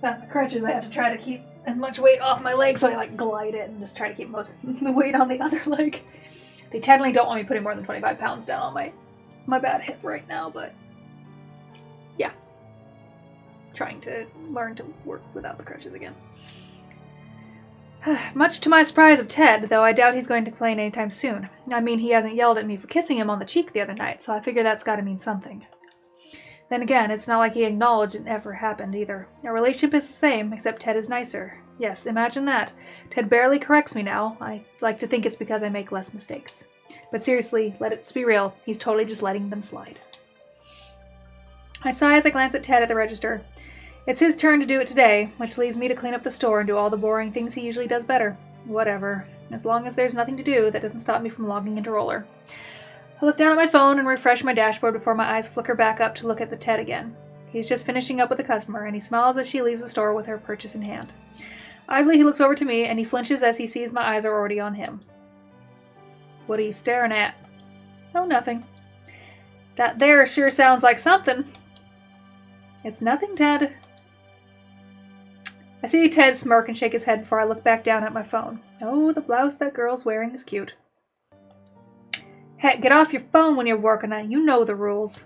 The crutches, I have to try to keep as much weight off my leg, so I like glide it and just try to keep most of the weight on the other leg. They technically don't want me putting more than 25 pounds down on my bad hip right now, but yeah. Trying to learn to work without the crutches again. Much to my surprise of Ted, though I doubt he's going to complain anytime soon. I mean, he hasn't yelled at me for kissing him on the cheek the other night, so I figure that's gotta mean something. Then again, it's not like he acknowledged it ever happened either. Our relationship is the same, except Ted is nicer. Yes, imagine that. Ted barely corrects me now. I like to think it's because I make less mistakes. But seriously, let's be real, he's totally just letting them slide. I sigh as I glance at Ted at the register. It's his turn to do it today, which leaves me to clean up the store and do all the boring things he usually does better. Whatever. As long as there's nothing to do, that doesn't stop me from logging into Roller. I look down at my phone and refresh my dashboard before my eyes flicker back up to look at the Ted again. He's just finishing up with a customer, and he smiles as she leaves the store with her purchase in hand. Idly, he looks over to me, and he flinches as he sees my eyes are already on him. What are you staring at? Oh, nothing. That there sure sounds like something. It's nothing, Ted. I see Ted smirk and shake his head before I look back down at my phone. Oh, the blouse that girl's wearing is cute. Heck, get off your phone when you're working on it. You know the rules.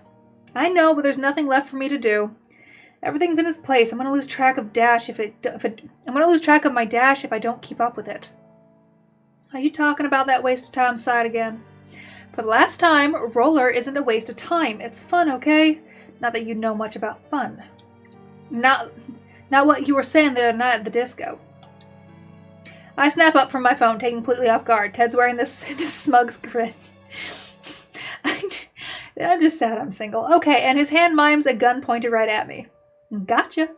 I know, but there's nothing left for me to do. Everything's in its place. I'm gonna lose track of my dash if I don't keep up with it. Are you talking about that waste of time site again? For the last time, Roller isn't a waste of time. It's fun, okay? Not that you know much about fun. Not what you were saying the other night at the disco. I snap up from my phone, taken completely off guard. Ted's wearing this smug grin. I'm just sad I'm single. Okay, and his hand mimes a gun pointed right at me. Gotcha.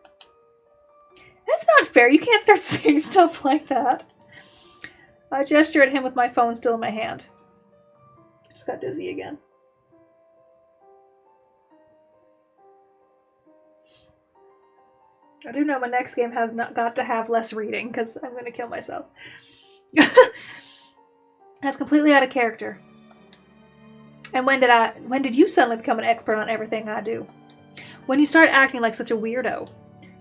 That's not fair. You can't start saying stuff like that. I gesture at him with my phone still in my hand. Just got dizzy again. I do know my next game has not got to have less reading, because I'm going to kill myself. That's completely out of character. And when did you suddenly become an expert on everything I do? When you start acting like such a weirdo.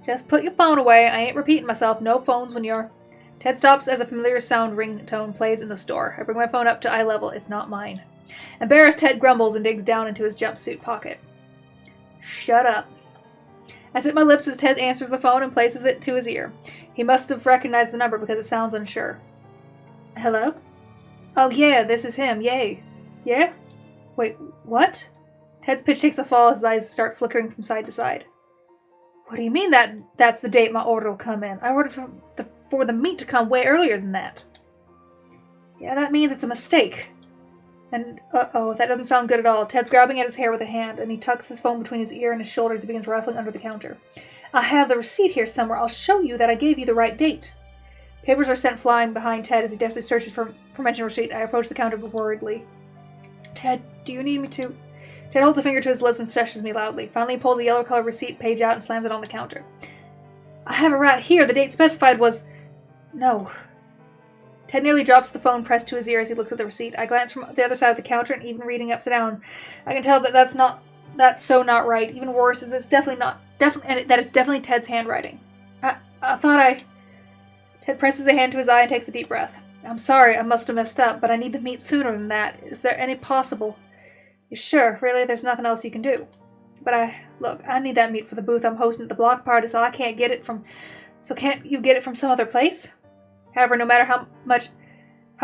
Just put your phone away. I ain't repeating myself. No phones when you're... Ted stops as a familiar sound ringtone plays in the store. I bring my phone up to eye level. It's not mine. Embarrassed, Ted grumbles and digs down into his jumpsuit pocket. Shut up. I sit my lips as Ted answers the phone and places it to his ear. He must have recognized the number because it sounds unsure. Hello? Oh yeah, this is him. Yay. Yeah? Wait, what? Ted's pitch takes a fall as his eyes start flickering from side to side. What do you mean that's the date my order will come in? I ordered for the meat to come way earlier than that. Yeah, that means it's a mistake. And, uh-oh, that doesn't sound good at all. Ted's grabbing at his hair with a hand, and he tucks his phone between his ear and his shoulder as he begins rifling under the counter. I have the receipt here somewhere. I'll show you that I gave you the right date. Papers are sent flying behind Ted as he desperately searches for mentioned receipt. I approach the counter worriedly. Ted, do you need me to... Ted holds a finger to his lips and shushes me loudly. Finally, he pulls a yellow-colored receipt page out and slams it on the counter. I have it right here. The date specified was... No. Ted nearly drops the phone pressed to his ear as he looks at the receipt. I glance from the other side of the counter, and even reading upside down, I can tell that that's so not right. Even worse is it's that it's definitely Ted's handwriting. I thought Ted presses a hand to his eye and takes a deep breath. I'm sorry, I must have messed up, but I need the meat sooner than that. Is there any possible... Sure, really, there's nothing else you can do. But I need that meat for the booth I'm hosting at the block party, so I can't get it from... So can't you get it from some other place? However, no matter how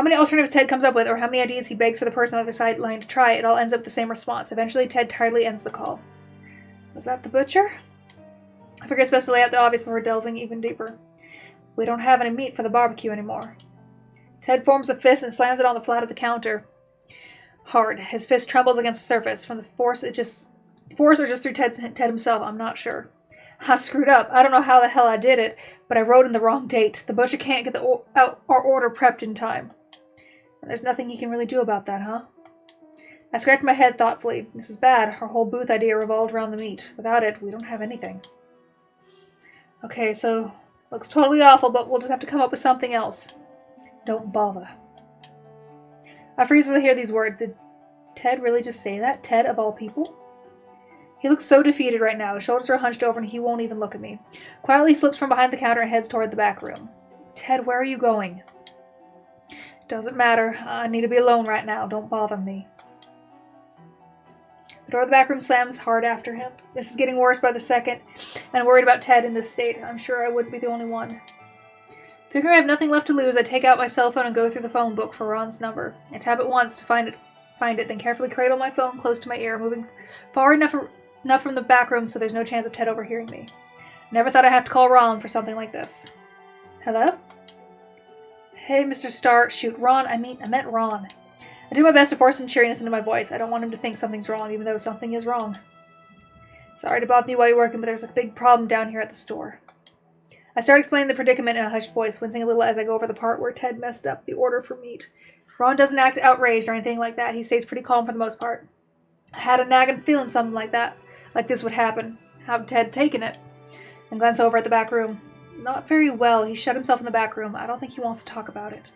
many alternatives Ted comes up with, or how many ideas he begs for the person on the other side line to try, it all ends up with the same response. Eventually, Ted tiredly ends the call. Was that the butcher? I figure it's best to lay out the obvious before delving even deeper. We don't have any meat for the barbecue anymore. Ted forms a fist and slams it on the flat of the counter. Hard. His fist trembles against the surface. From the force or just through Ted himself, I'm not sure. I screwed up. I don't know how the hell I did it, but I wrote in the wrong date. The butcher can't get our order prepped in time. And there's nothing he can really do about that, huh? I scratched my head thoughtfully. This is bad. Our whole booth idea revolved around the meat. Without it, we don't have anything. Okay, so looks totally awful, but we'll just have to come up with something else. Don't bother. I freeze as I hear these words. Ted really just say that? Ted, of all people? He looks so defeated right now. His shoulders are hunched over and he won't even look at me. Quietly slips from behind the counter and heads toward the back room. Ted, where are you going? Doesn't matter. I need to be alone right now. Don't bother me. The door of the back room slams hard after him. This is getting worse by the second, and I'm worried about Ted in this state. I'm sure I wouldn't be the only one. Figuring I have nothing left to lose, I take out my cell phone and go through the phone book for Ron's number. I tap it once to find it, then carefully cradle my phone close to my ear, moving far enough from the back room so there's no chance of Ted overhearing me. Never thought I'd have to call Ron for something like this. Hello? Hey, Mr. Starr. Shoot, Ron. I meant Ron. I do my best to force some cheeriness into my voice. I don't want him to think something's wrong, even though something is wrong. Sorry to bother you while you're working, but there's a big problem down here at the store. I start explaining the predicament in a hushed voice, wincing a little as I go over the part where Ted messed up the order for meat. Ron doesn't act outraged or anything like that. He stays pretty calm for the most part. I had a nagging feeling something like this would happen. How'd Ted taken it? And glance over at the back room. Not very well. He shut himself in the back room. I don't think he wants to talk about it.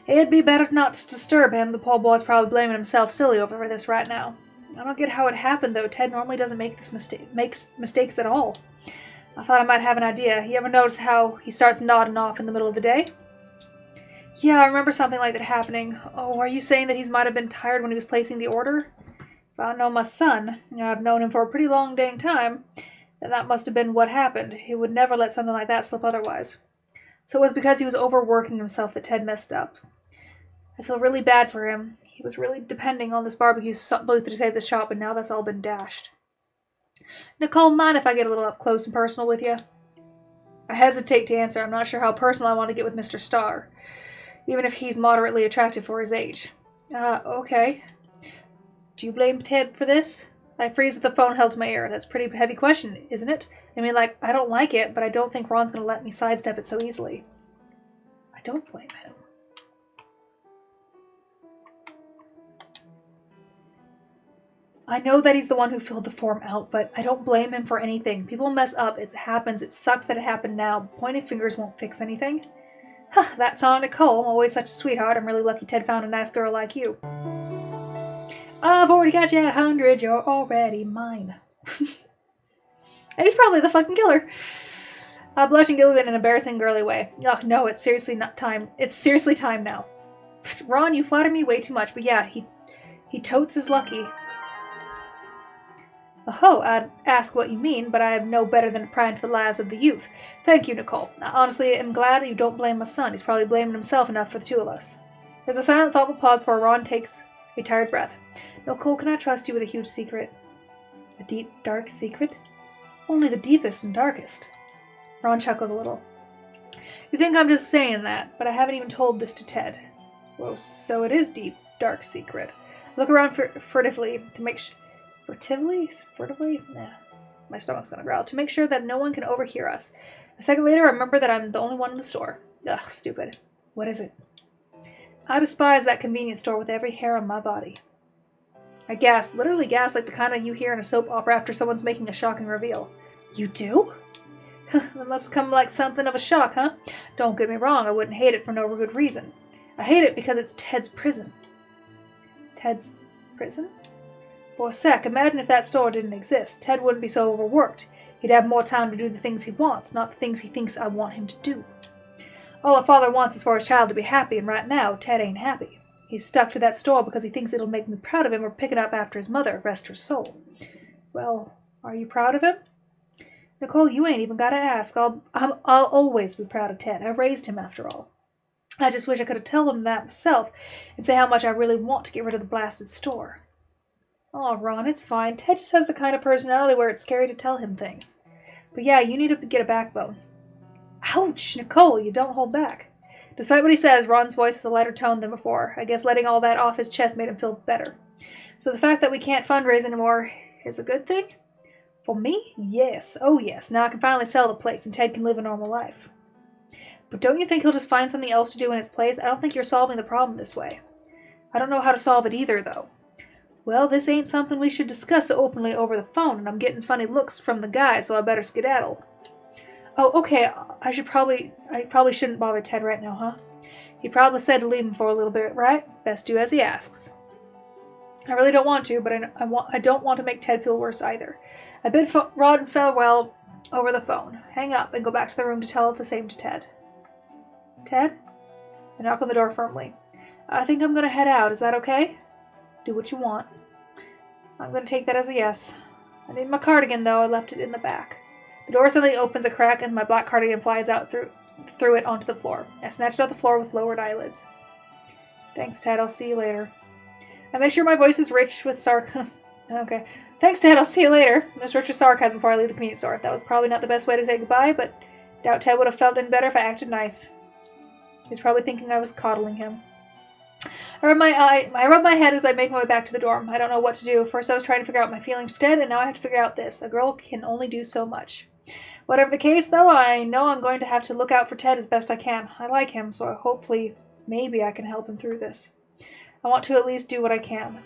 It'd be better not to disturb him. The poor boy's probably blaming himself silly over this right now. I don't get how it happened, though. Ted normally doesn't makes mistakes at all. I thought I might have an idea. You ever notice how he starts nodding off in the middle of the day? Yeah, I remember something like that happening. Oh, are you saying that he might have been tired when he was placing the order? If I know my son, I've known him for a pretty long dang time, then that must have been what happened. He would never let something like that slip otherwise. So it was because he was overworking himself that Ted messed up. I feel really bad for him. He was really depending on this barbecue booth to save the shop, and now that's all been dashed. Nicole, mind if I get a little up close and personal with you? I hesitate to answer. I'm not sure how personal I want to get with Mr. Starr, even if he's moderately attractive for his age. Okay. Do you blame Ted for this? I freeze with the phone held to my ear. That's a pretty heavy question, isn't it? I mean, I don't like it, but I don't think Ron's going to let me sidestep it so easily. I don't blame him. I know that he's the one who filled the form out, but I don't blame him for anything. People mess up. It happens. It sucks that it happened now. Pointing fingers won't fix anything. Huh, that's on Nicole. I'm always such a sweetheart. I'm really lucky Ted found a nice girl like you. I've already got you 100. You're already mine. And he's probably the fucking killer. I blush and giggle in an embarrassing girly way. Ugh, no, it's seriously not time. It's seriously time now. Ron, you flatter me way too much, but yeah, he totes is lucky. Oh, I'd ask what you mean, but I am no better than to pry into the lives of the youth. Thank you, Nicole. I honestly am glad you don't blame my son. He's probably blaming himself enough for the two of us. There's a silent, thoughtful pause before Ron takes a tired breath. Nicole, can I trust you with a huge secret? A deep, dark secret? Only the deepest and darkest. Ron chuckles a little. You think I'm just saying that, but I haven't even told this to Ted. Well, so it is deep, dark secret. I look around furtively to make sure. Furtively? Nah. My stomach's gonna growl. To make sure that no one can overhear us. A second later, I remember that I'm the only one in the store. Ugh, stupid. What is it? I despise that convenience store with every hair on my body. I gasp, literally gasp like the kind of you hear in a soap opera after someone's making a shocking reveal. You do? That must come like something of a shock, huh? Don't get me wrong, I wouldn't hate it for no good reason. I hate it because it's Ted's prison. Ted's prison? For a sec, imagine if that store didn't exist. Ted wouldn't be so overworked. He'd have more time to do the things he wants, not the things he thinks I want him to do. All a father wants is for his child to be happy, and right now, Ted ain't happy. He's stuck to that store because he thinks it'll make me proud of him or pick it up after his mother, rest her soul. Well, are you proud of him? Nicole, you ain't even gotta ask. I'll always be proud of Ted. I raised him, after all. I just wish I could have told him that myself and say how much I really want to get rid of the blasted store. Oh, Ron, it's fine. Ted just has the kind of personality where it's scary to tell him things. But yeah, you need to get a backbone. Ouch, Nicole, you don't hold back. Despite what he says, Ron's voice has a lighter tone than before. I guess letting all that off his chest made him feel better. So the fact that we can't fundraise anymore is a good thing? For me? Yes. Oh, yes. Now I can finally sell the place and Ted can live a normal life. But don't you think he'll just find something else to do in its place? I don't think you're solving the problem this way. I don't know how to solve it either, though. Well, this ain't something we should discuss openly over the phone, and I'm getting funny looks from the guy, so I better skedaddle. Oh, okay, I probably shouldn't bother Ted right now, huh? He probably said to leave him for a little bit, right? Best do as he asks. I really don't want to, but I don't want to make Ted feel worse either. I bid Rod farewell over the phone, hang up, and go back to the room to tell the same to Ted. Ted? I knock on the door firmly. I think I'm going to head out. Is that okay? Do what you want. I'm going to take that as a yes. I need my cardigan, though. I left it in the back. The door suddenly opens a crack, and my black cardigan flies out through it onto the floor. I snatch it off the floor with lowered eyelids. Thanks, Ted. I'll see you later. I make sure my voice is rich with sarcasm. Okay. Thanks, Ted. I'll see you later. It's rich with sarcasm before I leave the convenience store. That was probably not the best way to say goodbye, but doubt Ted would have felt any better if I acted nice. He's probably thinking I was coddling him. I rub my head as I make my way back to the dorm. I don't know what to do. First I was trying to figure out my feelings for Ted, and now I have to figure out this. A girl can only do so much. Whatever the case, though, I know I'm going to have to look out for Ted as best I can. I like him, so hopefully, maybe I can help him through this. I want to at least do what I can.